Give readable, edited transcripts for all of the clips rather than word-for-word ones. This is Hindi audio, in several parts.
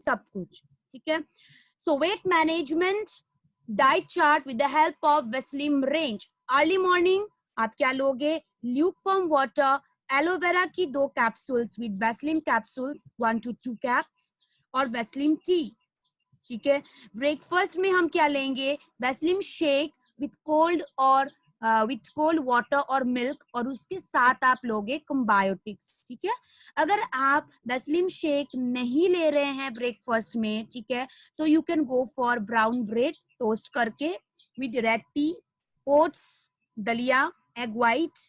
सब कुछ, ठीक है। So weight management diet chart with the help of Weslim range. Early morning आप क्या लोगे? Lukewarm water, aloe vera 2 capsules with Weslim capsules 1 to 2 caps और वेस्लिम टी, ठीक है। ब्रेकफास्ट में हम क्या लेंगे? Weslim shake with cold water और मिल्क, और उसके साथ आप लोगे कंबायोटिक्स, ठीक है। अगर आप वेस्लिम शेक नहीं ले रहे हैं ब्रेकफास्ट में, ठीक है, तो you can go for brown bread toast करके विद रेड टी, ओट्स, दलिया, एग वाइट,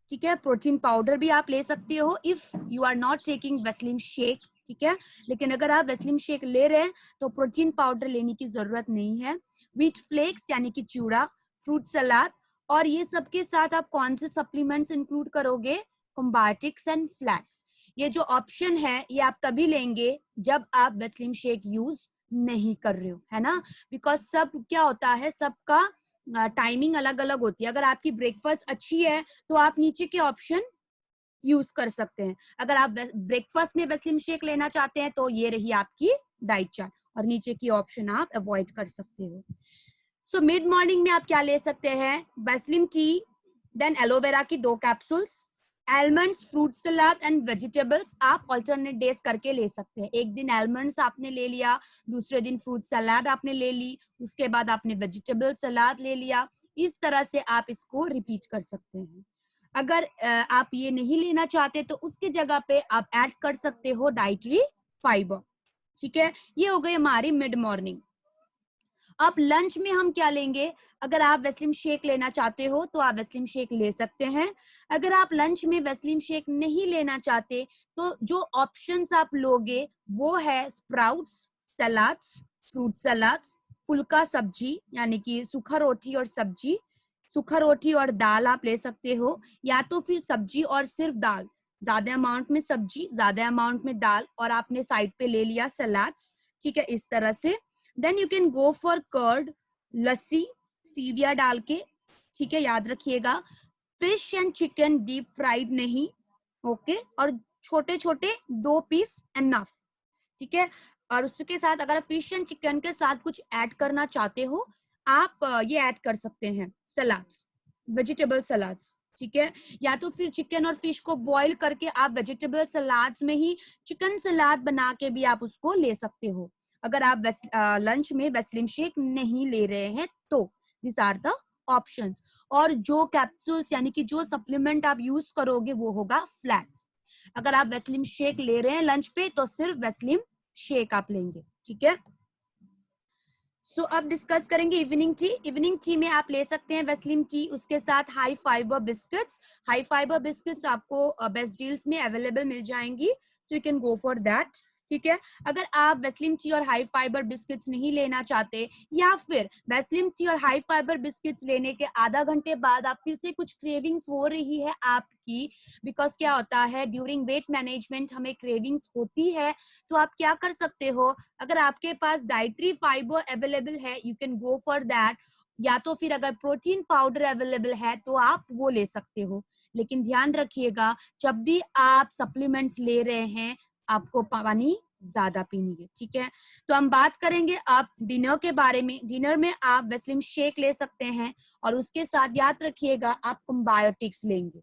ठीक है। प्रोटीन पाउडर भी आप ले सकते हो if you are not taking Weslim shake, ठीक है। लेकिन अगर आप वेस्लिम शेक ले रहे हैं तो प्रोटीन पाउडर लेने की जरूरत नहीं है। व्हीट फ्लेक्स यानी कि चूड़ा, फ्रूट सलाद, और ये सब के साथ आप कौन से सप्लीमेंट्स इंक्लूड करोगे? कंबायोटिक्स एंड फ्लैक्स। ये जो ऑप्शन है ये आप तभी लेंगे जब आप वेस्लिम शेक यूज नहीं कर रहे हो, है ना। बिकॉज सब क्या होता है, सबका टाइमिंग अलग अलग होती है। अगर आपकी ब्रेकफास्ट अच्छी है तो आप नीचे के ऑप्शन यूज कर सकते हैं। अगर आप ब्रेकफास्ट में वेस्लिम शेक लेना चाहते हैं तो ये रही आपकी डाइट चार्ट, और नीचे की ऑप्शन आप अवॉइड कर सकते हो। सो मिड मॉर्निंग में आप क्या ले सकते हैं? Weslim T, then aloe vera vera 2 capsules, almonds, fruit salad and vegetables आप ऑल्टरनेट डेज करके ले सकते हैं। एक दिन आलमंड्स आपने ले लिया, दूसरे दिन फ्रूट सलाद आपने ले ली, उसके बाद आपने वेजिटेबल सलाद ले लिया। इस तरह से आप इसको रिपीट कर सकते हैं। अगर आप ये नहीं लेना चाहते तो उसकी जगह पे आप ऐड कर सकते हो डाइटरी फाइबर, ठीक है। ये हो गई हमारी मिड मॉर्निंग। अब लंच में हम क्या लेंगे? अगर आप वेस्लिम शेक लेना चाहते हो तो आप वेस्लिम शेक ले सकते हैं। अगर आप लंच में वेस्लिम शेक नहीं लेना चाहते तो जो ऑप्शंस आप लोगे वो है स्प्राउट्स, सलाड्स, फ्रूट सलाड्स, फुल्का सब्जी यानी कि सूखा रोटी और सब्जी, सूखा रोटी और दाल आप ले सकते हो, या तो फिर सब्जी और सिर्फ दाल, ज्यादा अमाउंट में सब्जी, ज्यादा अमाउंट में दाल, और आपने साइड पे ले लिया सलाड्स, ठीक है, इस तरह से। Then you can go for curd, lassi, stevia डाल के, ठीक है, याद रखिएगा। Fish and chicken deep fried नहीं, ओके, और छोटे छोटे 2 पीस एनफ, ठीक है। और उसके साथ अगर फिश एंड चिकन के साथ कुछ ऐड करना चाहते हो आप ये ऐड कर सकते हैं सलाड्स, वेजिटेबल सलाड्स, ठीक है। या तो फिर चिकन और फिश को बॉईल करके आप वेजिटेबल सलाड्स में ही चिकन सलाद बना के भी आप उसको ले सकते हो, अगर आप लंच में वेस्लिम शेक नहीं ले रहे हैं तो। This are the options. और जो कैप्सूल्स यानी कि जो सप्लीमेंट आप यूज करोगे वो होगा फ्लैक्स। अगर आप वेस्लिम शेक ले रहे हैं लंच पे तो सिर्फ वेस्लिम शेक आप लेंगे, ठीक है। सो अब डिस्कस करेंगे इवनिंग टी। इवनिंग टी में आप ले सकते हैं वेस्लिम टी, उसके साथ high fibre biscuits. High fibre biscuits आपको बेस्ट डील्स में अवेलेबल मिल जाएंगी, so you can go for that, ठीक है। अगर आप वेस्लिम टी और हाई फाइबर बिस्किट्स नहीं लेना चाहते, या फिर वेस्लिम टी और हाई फाइबर बिस्किट्स लेने के आधा घंटे बाद आप फिर से कुछ क्रेविंग्स हो रही है आपकी, बिकॉज क्या होता है ड्यूरिंग वेट मैनेजमेंट हमें क्रेविंग्स होती है, तो आप क्या कर सकते हो? अगर आपके पास डाइटरी फाइबर अवेलेबल है you can go for that, या तो फिर अगर प्रोटीन पाउडर अवेलेबल है तो आप वो ले सकते हो। लेकिन ध्यान रखिएगा जब भी आप सप्लीमेंट्स ले रहे हैं आपको पानी ज्यादा पीनी है, ठीक है। तो हम बात करेंगे आप डिनर के बारे में। डिनर में आप वेस्लिम शेक ले सकते हैं और उसके साथ याद रखिएगा आप कंबायोटिक्स लेंगे,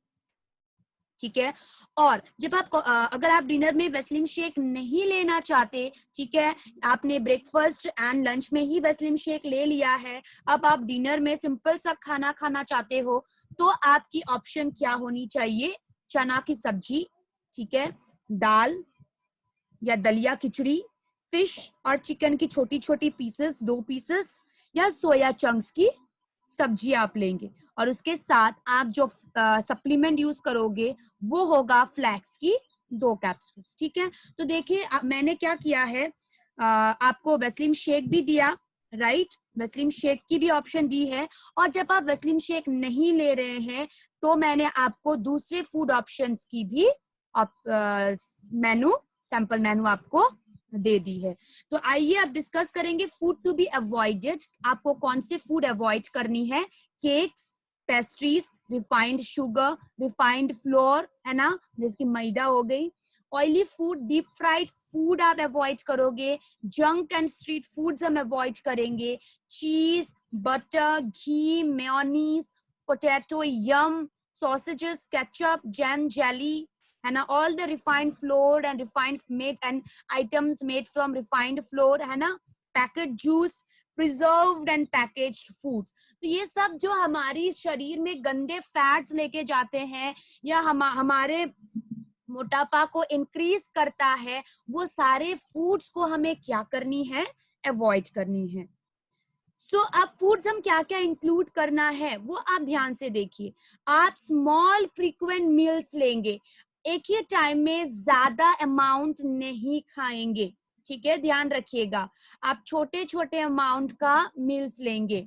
ठीक है। और जब आप अगर आप डिनर में वेस्लिम शेक नहीं लेना चाहते, ठीक है, आपने ब्रेकफास्ट एंड लंच में ही वेस्लिम शेक ले लिया है, अब आप डिनर में सिंपल सा खाना खाना चाहते हो, तो आपकी ऑप्शन क्या होनी चाहिए? चना की सब्जी, ठीक है, दाल या दलिया खिचड़ी, फिश और चिकन की छोटी छोटी पीसेस 2 पीसेस, या सोया चंक्स की सब्जी आप लेंगे, और उसके साथ आप जो सप्लीमेंट यूज करोगे वो होगा फ्लैक्स की 2 कैप्सूल्स, ठीक है। तो देखिए मैंने क्या किया है, आपको वेस्लिम शेक भी दिया, राइट, वेस्लिम शेक की भी ऑप्शन दी है, और जब आप वेस्लिम शेक नहीं ले रहे हैं तो मैंने आपको दूसरे फूड ऑप्शंस की भी मेनू, सैंपल मेनू आपको दे दी है। तो आइए अब डिस्कस करेंगे फूड टू बी अवॉइडेड। आपको कौन से फूड अवॉइड करनी है? Cakes, pastries, refined sugar, refined floor, है ना, जैसे मैदा हो गई, oily food, deep fried food आप अवॉइड करोगे, जंक एंड स्ट्रीट फूड्स हम अवॉइड करेंगे, चीज, बटर, घी, मेयोनीज, पोटैटो, यम, sausages, ketchup, jam, jelly, है ना, all the refined flour and refined made and items made from refined flour, है ना, packet juice, preserved and packaged foods. तो ये सब जो हमारी शरीर में गंदे फैट्स लेके जाते हैं या हमारे मोटापा को इंक्रीज करता है, वो सारे फूड्स को हमें क्या करनी है, अवॉइड करनी है. सो अब फूड्स हम क्या क्या इंक्लूड करना है वो आप ध्यान से देखिए. आप स्मॉल फ्रीक्वेंट मील्स लेंगे, एक ही टाइम में ज्यादा अमाउंट नहीं खाएंगे, ठीक है, ध्यान रखिएगा. आप छोटे छोटे अमाउंट का मील्स लेंगे.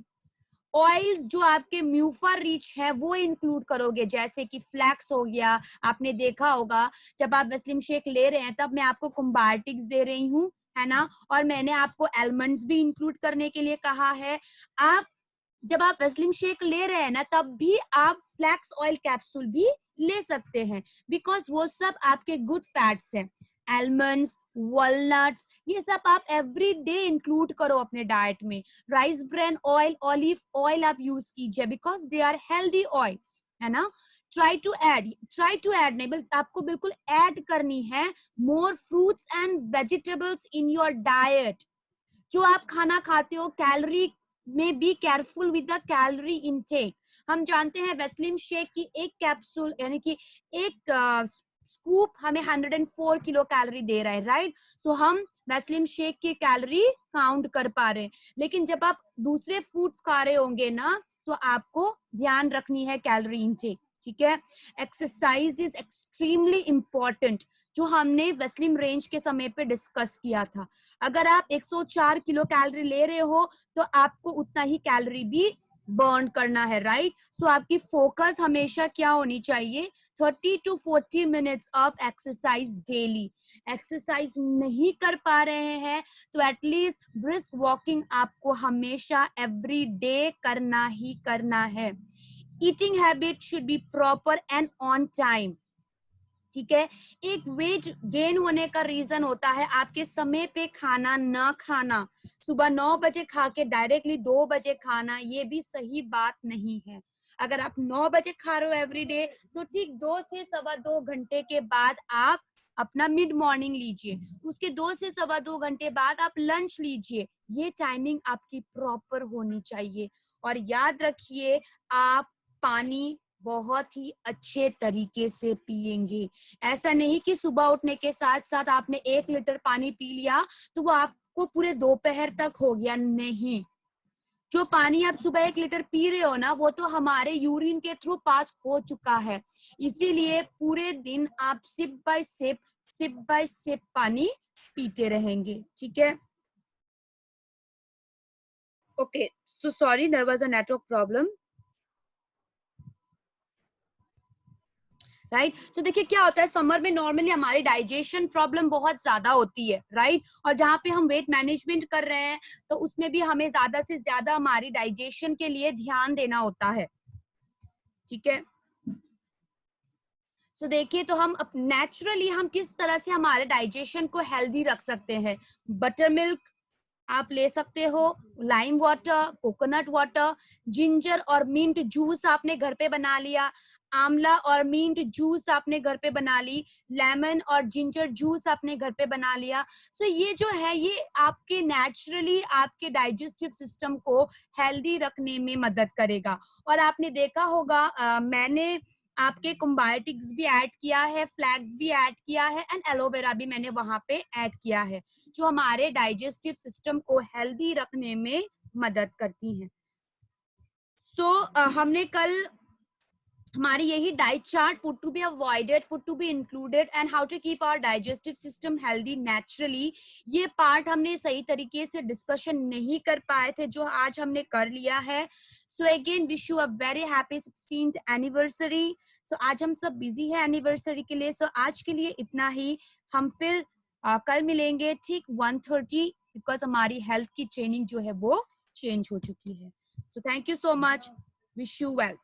ऑयल्स जो आपके म्यूफर रिच है वो इंक्लूड करोगे, जैसे कि फ्लैक्स हो गया. आपने देखा होगा जब आप वेस्लिम शेक ले रहे हैं तब मैं आपको कुम्बार्टिक्स दे रही हूँ, है ना, और मैंने आपको आलमंड्स भी इंक्लूड करने के लिए कहा है. आप जब आप वेस्लिम शेक ले रहे हैं ना तब भी आप फ्लैक्स ऑयल कैप्सूल भी ले सकते हैं, बिकॉज वो सब आपके गुड फैट्स हैं. आलमंड्स, वॉलनट्स, ये सब आप एवरी डे इंक्लूड करो अपने डाइट में. Rice bran oil, olive oil आप यूज कीजिए, because they are healthy oils, है ना. ट्राई टू ऐड नहीं, आपको बिल्कुल ऐड करनी है मोर fruits and vegetables in your diet. जो आप खाना खाते हो कैलोरी में be careful with the calorie intake. हम जानते हैं वेस्लिम शेक की एक कैप्सूल यानी कि एक स्कूप हमें 104 किलो कैलोरी दे रहा है, राइट. सो हम वेस्लिम शेक की कैलोरी काउंट कर पा रहे हैं, लेकिन जब आप दूसरे फूड्स खा रहे होंगे ना तो आपको ध्यान रखनी है कैलोरी इनटेक, ठीक है. एक्सरसाइज इज एक्सट्रीमली इंपॉर्टेंट, जो हमने वेस्लिम रेंज के समय पे डिस्कस किया था. अगर आप 104 किलो कैलोरी ले रहे हो तो आपको उतना ही कैलोरी भी बर्न करना है, राइट. सो आपकी फोकस हमेशा क्या होनी चाहिए, 30 to 40 minutes of exercise daily. Exercise नहीं कर पा रहे हैं तो एटलीस्ट ब्रिस्क वॉकिंग आपको हमेशा एवरी डे करना ही करना है. Eating habit should be proper and on time, ठीक है. एक वेट गेन होने का रीजन होता है आपके समय पे खाना ना खाना. सुबह 9 बजे खा के डायरेक्टली 2 बजे खाना, ये भी सही बात नहीं है. अगर आप 9 बजे खा रहे हो एवरी डे तो ठीक 2 से सवा 2 घंटे के बाद आप अपना मिड मॉर्निंग लीजिए, उसके 2 से सवा 2 घंटे बाद आप लंच लीजिए. ये टाइमिंग आपकी प्रॉपर होनी चाहिए. और याद रखिए आप पानी बहुत ही अच्छे तरीके से पिएंगे. ऐसा नहीं कि सुबह उठने के साथ साथ आपने 1 लीटर पानी पी लिया तो वो आपको पूरे दोपहर तक हो गया, नहीं. जो पानी आप सुबह 1 लीटर पी रहे हो ना वो तो हमारे यूरिन के थ्रू पास हो चुका है, इसीलिए पूरे दिन आप सिप बाय सिप पानी पीते रहेंगे, ठीक है. Okay, so sorry, there was a network problem, right. तो देखिए क्या होता है, समर में नॉर्मली हमारी डाइजेशन प्रॉब्लम बहुत ज्यादा होती है, राइट. और जहाँ पे हम वेट मैनेजमेंट कर रहे हैं तो उसमें भी हमें ज्यादा से ज्यादा हमारी डाइजेशन के लिए ध्यान देना होता है, ठीक है. तो देखिए तो हम नेचुरली हम किस तरह से हमारे डाइजेशन को हेल्दी रख सकते हैं. बटर मिल्क आप ले सकते हो, lime water, coconut water, ginger और मिंट जूस आपने घर पे बना लिया, आंवला और मिंट जूस आपने घर पे बना ली, लेमन और जिंजर जूस आपने घर पे बना लिया. सो ये जो है ये आपके नेचुरली आपके डाइजेस्टिव सिस्टम को हेल्दी रखने में मदद करेगा. और आपने देखा होगा मैंने आपके कुम्बायोटिक्स भी ऐड किया है, फ्लैक्स भी ऐड किया है एंड एलोवेरा भी मैंने वहां पे ऐड किया है, जो हमारे डाइजेस्टिव सिस्टम को हेल्दी रखने में मदद करती हैं. हमने कल हमारी यही diet chart, food to be avoided, food to be included and how to keep our digestive system healthy naturally, ये पार्ट हमने सही तरीके से डिस्कशन नहीं कर पाए थे जो आज हमने कर लिया है. So again wish you a very happy 16th anniversary. So आज हम सब बिजी है एनिवर्सरी के लिए. सो आज के लिए इतना ही. हम फिर कल मिलेंगे ठीक 1:30, बिकॉज हमारी हेल्थ की ट्रेनिंग जो है वो चेंज हो चुकी है. So thank you so much. Wish you well.